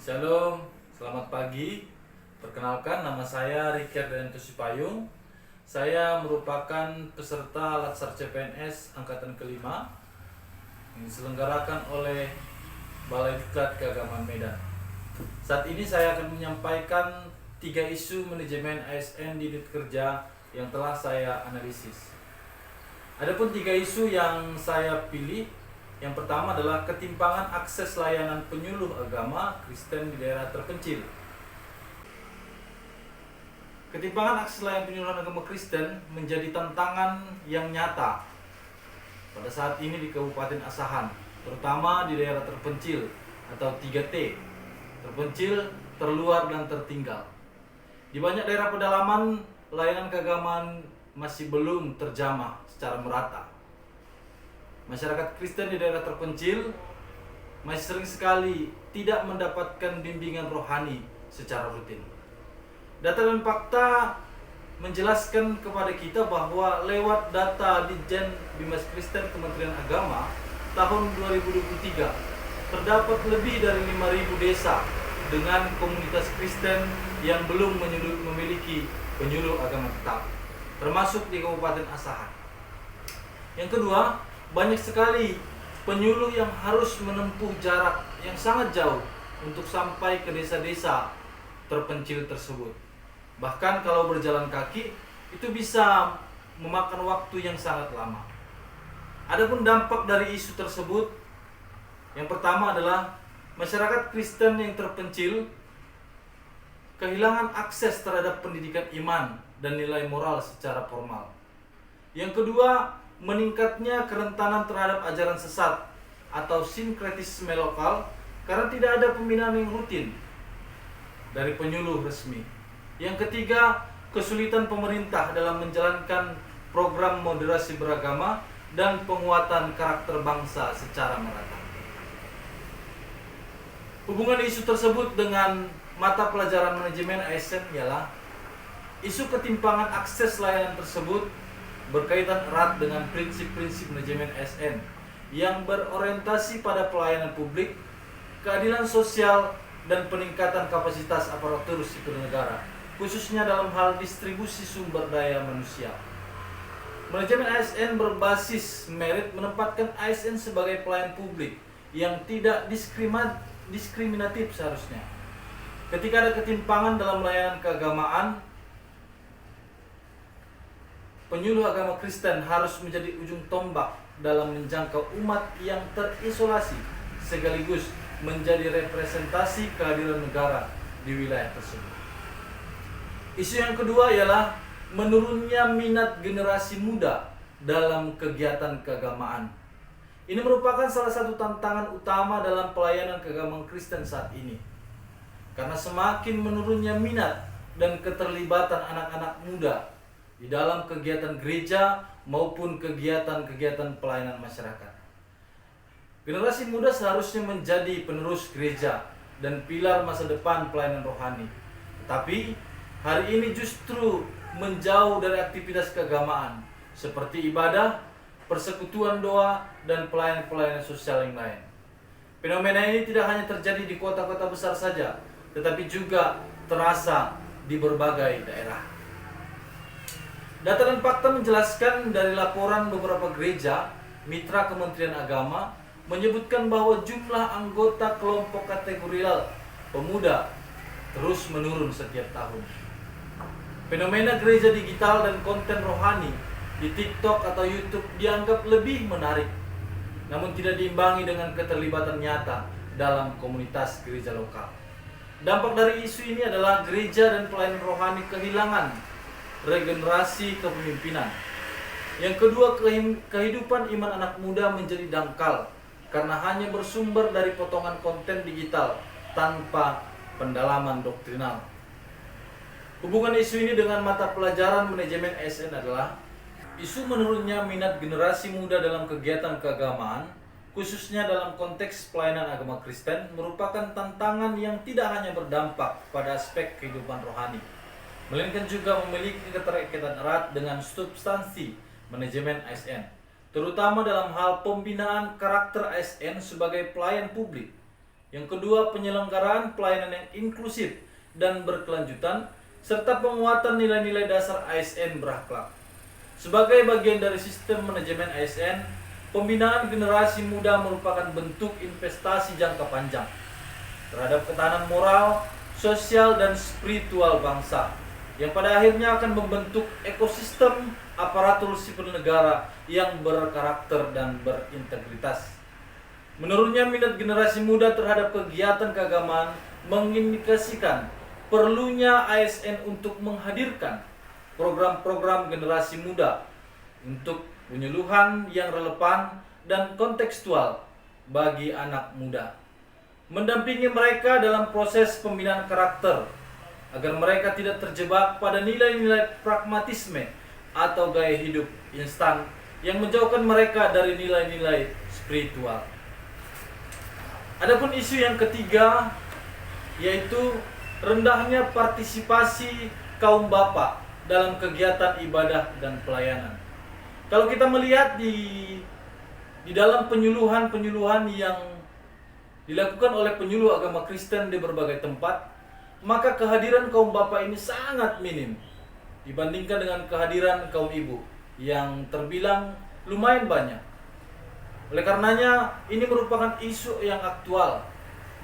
Shalom, selamat pagi. Perkenalkan, nama saya Richard Dentusi Payung. Saya merupakan peserta Latsar CPNS Angkatan kelima yang diselenggarakan oleh Balai Diklat Keagamaan Medan. Saat ini saya akan menyampaikan 3 isu manajemen ASN di unit kerja yang telah saya analisis. Adapun 3 isu yang saya pilih, yang pertama adalah ketimpangan akses layanan penyuluh agama Kristen di daerah terpencil. Ketimpangan akses layanan penyuluhan agama Kristen menjadi tantangan yang nyata pada saat ini di Kabupaten Asahan, terutama di daerah terpencil atau 3T, terpencil, terluar, dan tertinggal. Di banyak daerah pedalaman, layanan keagamaan masih belum terjamah secara merata. Masyarakat Kristen di daerah terpencil masih sering sekali tidak mendapatkan bimbingan rohani secara rutin. Data dan fakta menjelaskan kepada kita bahwa lewat data Ditjen Bimas Kristen Kementerian Agama tahun 2023 terdapat lebih dari 5.000 desa dengan komunitas Kristen yang belum memiliki penyuluh agama tetap, termasuk di Kabupaten Asahan. Yang kedua, banyak sekali penyuluh yang harus menempuh jarak yang sangat jauh untuk sampai ke desa-desa terpencil tersebut. Bahkan kalau berjalan kaki, itu bisa memakan waktu yang sangat lama. Adapun dampak dari isu tersebut, yang pertama adalah masyarakat Kristen yang terpencil kehilangan akses terhadap pendidikan iman dan nilai moral secara formal. Yang kedua, meningkatnya kerentanan terhadap ajaran sesat atau sinkretisme lokal karena tidak ada pembinaan yang rutin dari penyuluh resmi. Yang ketiga, kesulitan pemerintah dalam menjalankan program moderasi beragama dan penguatan karakter bangsa secara merata. Hubungan isu tersebut dengan mata pelajaran manajemen ASN ialah isu ketimpangan akses layanan tersebut berkaitan erat dengan prinsip-prinsip manajemen ASN yang berorientasi pada pelayanan publik, keadilan sosial, dan peningkatan kapasitas aparatur sipil negara, khususnya dalam hal distribusi sumber daya manusia. Manajemen ASN berbasis merit menempatkan ASN sebagai pelayan publik yang tidak diskriminatif seharusnya. Ketika ada ketimpangan dalam layanan keagamaan, penyuluh agama Kristen harus menjadi ujung tombak dalam menjangkau umat yang terisolasi sekaligus menjadi representasi kehadiran negara di wilayah tersebut. Isu yang kedua ialah menurunnya minat generasi muda dalam kegiatan keagamaan. Ini merupakan salah satu tantangan utama dalam pelayanan keagamaan Kristen saat ini. Karena semakin menurunnya minat dan keterlibatan anak-anak muda di dalam kegiatan gereja maupun kegiatan-kegiatan pelayanan masyarakat. Generasi muda seharusnya menjadi penerus gereja dan pilar masa depan pelayanan rohani. Tetapi hari ini justru menjauh dari aktivitas keagamaan seperti ibadah, persekutuan doa, dan pelayanan-pelayanan sosial yang lain. Fenomena ini tidak hanya terjadi di kota-kota besar saja, tetapi juga terasa di berbagai daerah. Data dan fakta menjelaskan dari laporan beberapa gereja mitra Kementerian Agama menyebutkan bahwa jumlah anggota kelompok kategorial pemuda terus menurun setiap tahun. Fenomena gereja digital dan konten rohani di TikTok atau YouTube dianggap lebih menarik, namun tidak diimbangi dengan keterlibatan nyata dalam komunitas gereja lokal. Dampak dari isu ini adalah gereja dan pelayanan rohani kehilangan regenerasi kepemimpinan. Yang kedua, kehidupan iman anak muda menjadi dangkal karena hanya bersumber dari potongan konten digital tanpa pendalaman doktrinal. Hubungan isu ini dengan mata pelajaran manajemen ASN adalah isu menurunnya minat generasi muda dalam kegiatan keagamaan, khususnya dalam konteks pelayanan agama Kristen, merupakan tantangan yang tidak hanya berdampak pada aspek kehidupan rohani, melainkan juga memiliki keterkaitan erat dengan substansi manajemen ASN, terutama dalam hal pembinaan karakter ASN sebagai pelayan publik Yang kedua, penyelenggaraan pelayanan yang inklusif dan berkelanjutan, serta penguatan nilai-nilai dasar ASN berakhlak. Sebagai bagian dari sistem manajemen ASN, pembinaan generasi muda merupakan bentuk investasi jangka panjang terhadap ketahanan moral, sosial, dan spiritual bangsa, yang pada akhirnya akan membentuk ekosistem aparatur sipil negara yang berkarakter dan berintegritas. Menurunnya minat generasi muda terhadap kegiatan keagamaan mengindikasikan perlunya ASN untuk menghadirkan program-program generasi muda untuk penyuluhan yang relevan dan kontekstual bagi anak muda, mendampingi mereka dalam proses pembinaan karakter agar mereka tidak terjebak pada nilai-nilai pragmatisme atau gaya hidup instan yang menjauhkan mereka dari nilai-nilai spiritual. Adapun isu yang ketiga, yaitu rendahnya partisipasi kaum bapak dalam kegiatan ibadah dan pelayanan. Kalau kita melihat di dalam penyuluhan yang dilakukan oleh penyuluh agama Kristen di berbagai tempat, maka kehadiran kaum bapak ini sangat minim dibandingkan dengan kehadiran kaum ibu yang terbilang lumayan banyak. Oleh karenanya, ini merupakan isu yang aktual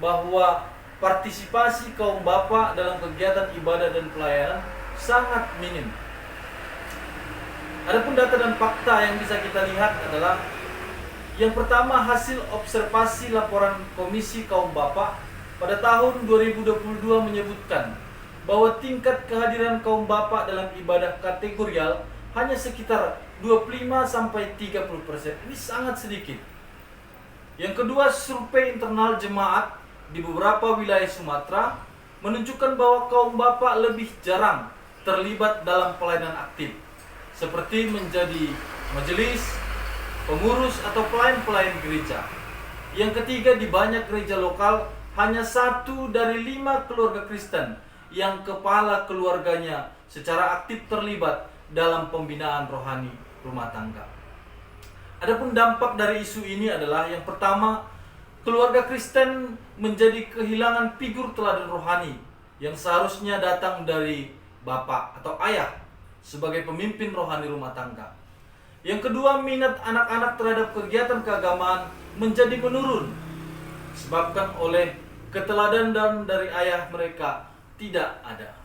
bahwa partisipasi kaum bapak dalam kegiatan ibadah dan pelayanan sangat minim. Adapun data dan fakta yang bisa kita lihat adalah, yang pertama, hasil observasi laporan Komisi Kaum Bapak pada tahun 2022 menyebutkan bahwa tingkat kehadiran kaum bapak dalam ibadah kategorial hanya sekitar 25-30%. Ini sangat sedikit. Yang kedua, survei internal jemaat di beberapa wilayah Sumatera menunjukkan bahwa kaum bapak lebih jarang terlibat dalam pelayanan aktif, seperti menjadi majelis, pengurus, atau pelayan-pelayan gereja. Yang ketiga, di banyak gereja lokal hanya 1 dari 5 keluarga Kristen yang kepala keluarganya secara aktif terlibat dalam pembinaan rohani rumah tangga. Adapun dampak dari isu ini adalah, yang pertama, keluarga Kristen menjadi kehilangan figur teladan rohani yang seharusnya datang dari bapak atau ayah sebagai pemimpin rohani rumah tangga. Yang kedua, minat anak-anak terhadap kegiatan keagamaan menjadi menurun disebabkan oleh keteladanan dari ayah mereka tidak ada.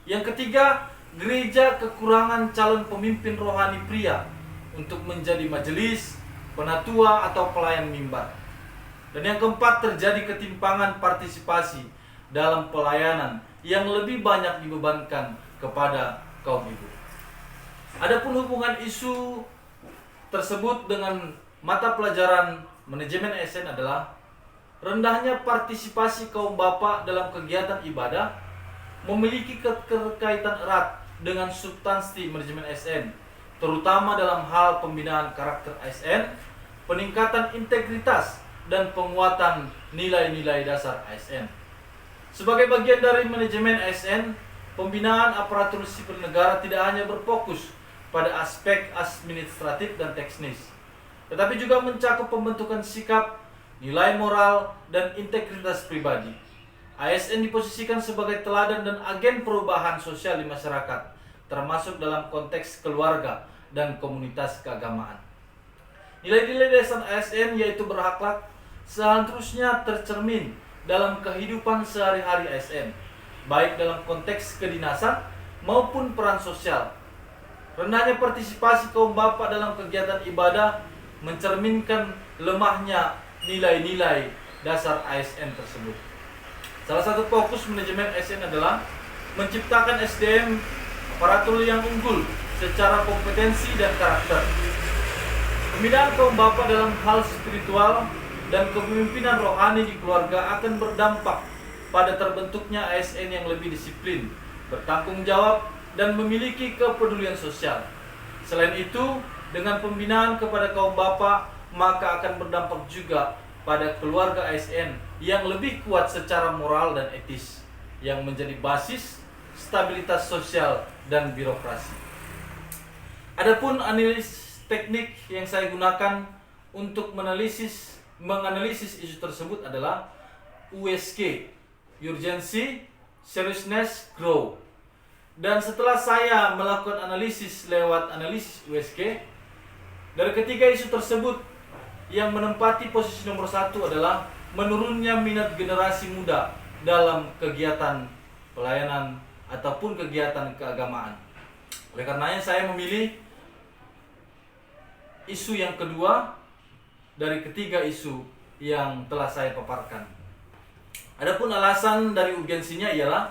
Yang ketiga, gereja kekurangan calon pemimpin rohani pria untuk menjadi majelis, penatua, atau pelayan mimbar. Dan yang keempat, terjadi ketimpangan partisipasi dalam pelayanan yang lebih banyak dibebankan kepada kaum ibu. Adapun hubungan isu tersebut dengan mata pelajaran manajemen ASN adalah, rendahnya partisipasi kaum bapak dalam kegiatan ibadah memiliki keterkaitan erat dengan substansi manajemen ASN, terutama dalam hal pembinaan karakter ASN, peningkatan integritas, dan penguatan nilai-nilai dasar ASN. Sebagai bagian dari manajemen ASN, pembinaan aparatur sipil negara tidak hanya berfokus pada aspek administratif dan teknis, tetapi juga mencakup pembentukan sikap, nilai moral, dan integritas pribadi. ASN diposisikan sebagai teladan dan agen perubahan sosial di masyarakat, termasuk dalam konteks keluarga dan komunitas keagamaan. Nilai-nilai dasar ASN, yaitu berakhlak, seharusnya tercermin dalam kehidupan sehari-hari ASN, baik dalam konteks kedinasan maupun peran sosial. Rendahnya partisipasi kaum bapak dalam kegiatan ibadah mencerminkan lemahnya nilai-nilai dasar ASN tersebut. Salah satu fokus manajemen ASN adalah menciptakan SDM aparatur yang unggul secara kompetensi dan karakter. Pembinaan kaum bapak dalam hal spiritual dan kepemimpinan rohani di keluarga akan berdampak pada terbentuknya ASN yang lebih disiplin, bertanggung jawab, dan memiliki kepedulian sosial. Selain itu, dengan pembinaan kepada kaum bapak, maka akan berdampak juga pada keluarga ASN yang lebih kuat secara moral dan etis, yang menjadi basis stabilitas sosial dan birokrasi. Adapun analisis teknik yang saya gunakan untuk menganalisis isu tersebut adalah USG, Urgency, Seriousness, Grow. Dan setelah saya melakukan analisis lewat analisis USG, dari ketiga isu tersebut yang menempati posisi nomor 1 adalah menurunnya minat generasi muda dalam kegiatan pelayanan ataupun kegiatan keagamaan. Oleh karenanya saya memilih isu yang kedua dari ketiga isu yang telah saya paparkan. Adapun alasan dari urgensinya ialah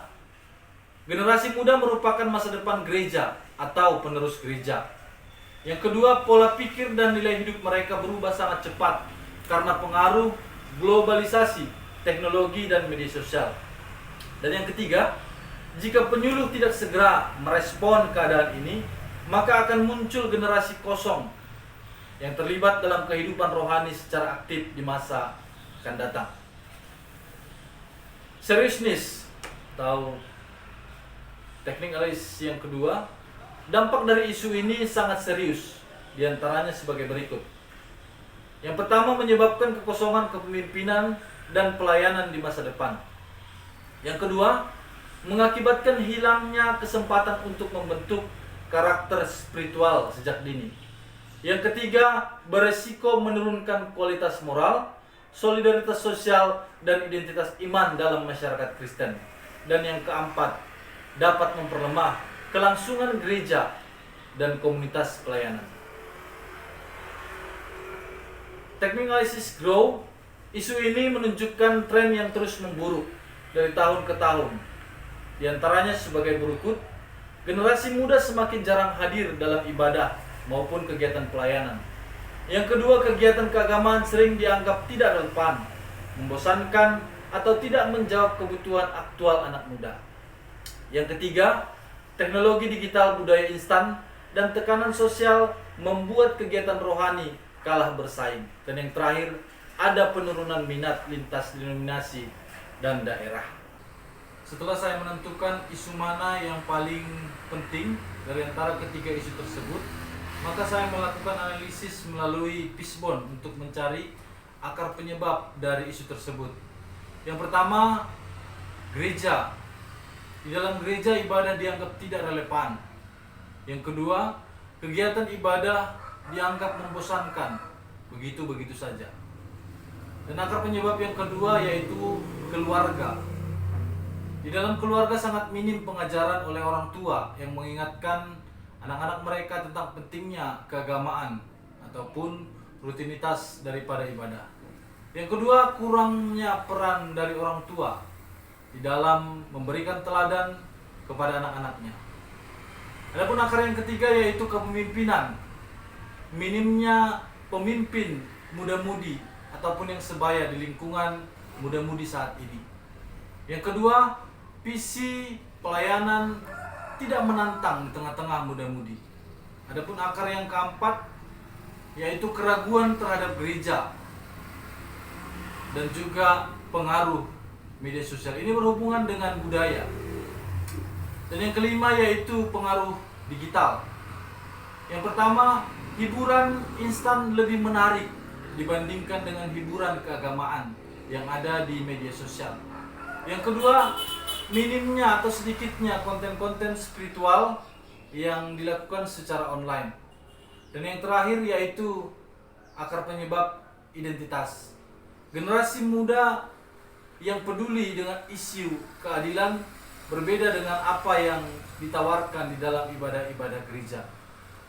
generasi muda merupakan masa depan gereja atau penerus gereja. Yang kedua, pola pikir dan nilai hidup mereka berubah sangat cepat karena pengaruh globalisasi, teknologi, dan media sosial. Dan yang ketiga, jika penyuluh tidak segera merespon keadaan ini, maka akan muncul generasi kosong yang terlibat dalam kehidupan rohani secara aktif di masa akan datang. Seriousness atau teknik analisis yang kedua, dampak dari isu ini sangat serius, diantaranya sebagai berikut. Yang pertama, menyebabkan kekosongan kepemimpinan dan pelayanan di masa depan. Yang kedua, mengakibatkan hilangnya kesempatan untuk membentuk karakter spiritual sejak dini. Yang ketiga, beresiko menurunkan kualitas moral, solidaritas sosial, dan identitas iman dalam masyarakat Kristen. Dan yang keempat, dapat memperlemah kelangsungan gereja dan komunitas pelayanan. Teknik analisis Grow, isu ini menunjukkan tren yang terus memburuk dari tahun ke tahun. Di antaranya sebagai berikut, generasi muda semakin jarang hadir dalam ibadah maupun kegiatan pelayanan. Yang kedua, kegiatan keagamaan sering dianggap tidak relevan, membosankan, atau tidak menjawab kebutuhan aktual anak muda. Yang ketiga, teknologi digital, budaya instan, dan tekanan sosial membuat kegiatan rohani kalah bersaing. Dan yang terakhir, ada penurunan minat lintas denominasi dan daerah. Setelah saya menentukan isu mana yang paling penting dari antara ketiga isu tersebut, maka saya melakukan analisis melalui Fishbone untuk mencari akar penyebab dari isu tersebut. Yang pertama, gereja. Di dalam gereja ibadah dianggap tidak relevan. Yang kedua, kegiatan ibadah dianggap membosankan, begitu-begitu saja. Dan akar penyebab yang kedua yaitu keluarga. Di dalam keluarga sangat minim pengajaran oleh orang tua yang mengingatkan anak-anak mereka tentang pentingnya keagamaan ataupun rutinitas daripada ibadah. Yang kedua, kurangnya peran dari orang tua di dalam memberikan teladan kepada anak-anaknya. Adapun akar yang ketiga yaitu kepemimpinan. Minimnya pemimpin muda-mudi ataupun yang sebaya di lingkungan muda-mudi saat ini. Yang kedua, visi pelayanan tidak menantang di tengah-tengah muda-mudi. Adapun akar yang keempat yaitu keraguan terhadap gereja dan juga pengaruh media sosial. Ini berhubungan dengan budaya. Dan yang kelima yaitu pengaruh digital. Yang pertama, hiburan instan lebih menarik dibandingkan dengan hiburan keagamaan yang ada di media sosial. Yang kedua, minimnya atau sedikitnya konten-konten spiritual yang dilakukan secara online. Dan yang terakhir yaitu akar penyebab identitas. Generasi muda yang peduli dengan isu keadilan berbeda dengan apa yang ditawarkan di dalam ibadah-ibadah gereja.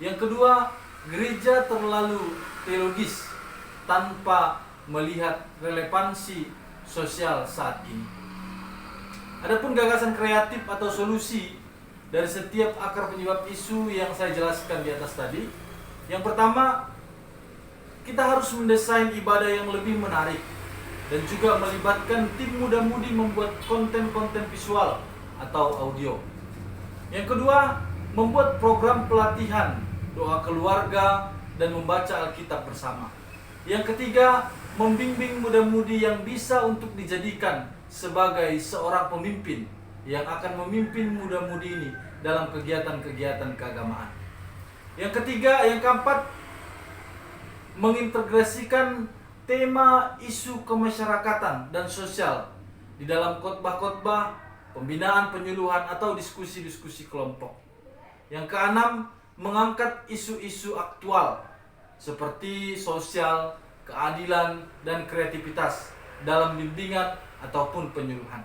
Yang kedua, gereja terlalu teologis tanpa melihat relevansi sosial saat ini. Adapun gagasan kreatif atau solusi dari setiap akar penyebab isu yang saya jelaskan di atas tadi. Yang pertama, kita harus mendesain ibadah yang lebih menarik dan juga melibatkan tim muda-mudi membuat konten-konten visual atau audio. Yang kedua, membuat program pelatihan, doa keluarga, dan membaca Alkitab bersama. Yang ketiga, membimbing muda-mudi yang bisa untuk dijadikan sebagai seorang pemimpin yang akan memimpin muda-mudi ini dalam kegiatan-kegiatan keagamaan. Yang ketiga, yang keempat, mengintegrasikan tema isu kemasyarakatan dan sosial di dalam khotbah-khotbah, pembinaan penyuluhan atau diskusi-diskusi kelompok. Yang keenam, mengangkat isu-isu aktual seperti sosial, keadilan, dan kreativitas dalam bimbingan ataupun penyuluhan.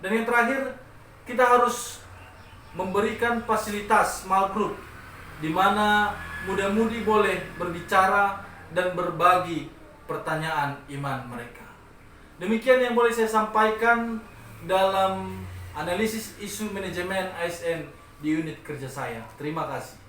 Dan yang terakhir, kita harus memberikan fasilitas small group di mana muda-mudi boleh berbicara dan berbagi pertanyaan iman mereka. Demikian yang boleh saya sampaikan dalam analisis isu manajemen ASN di unit kerja saya. Terima kasih.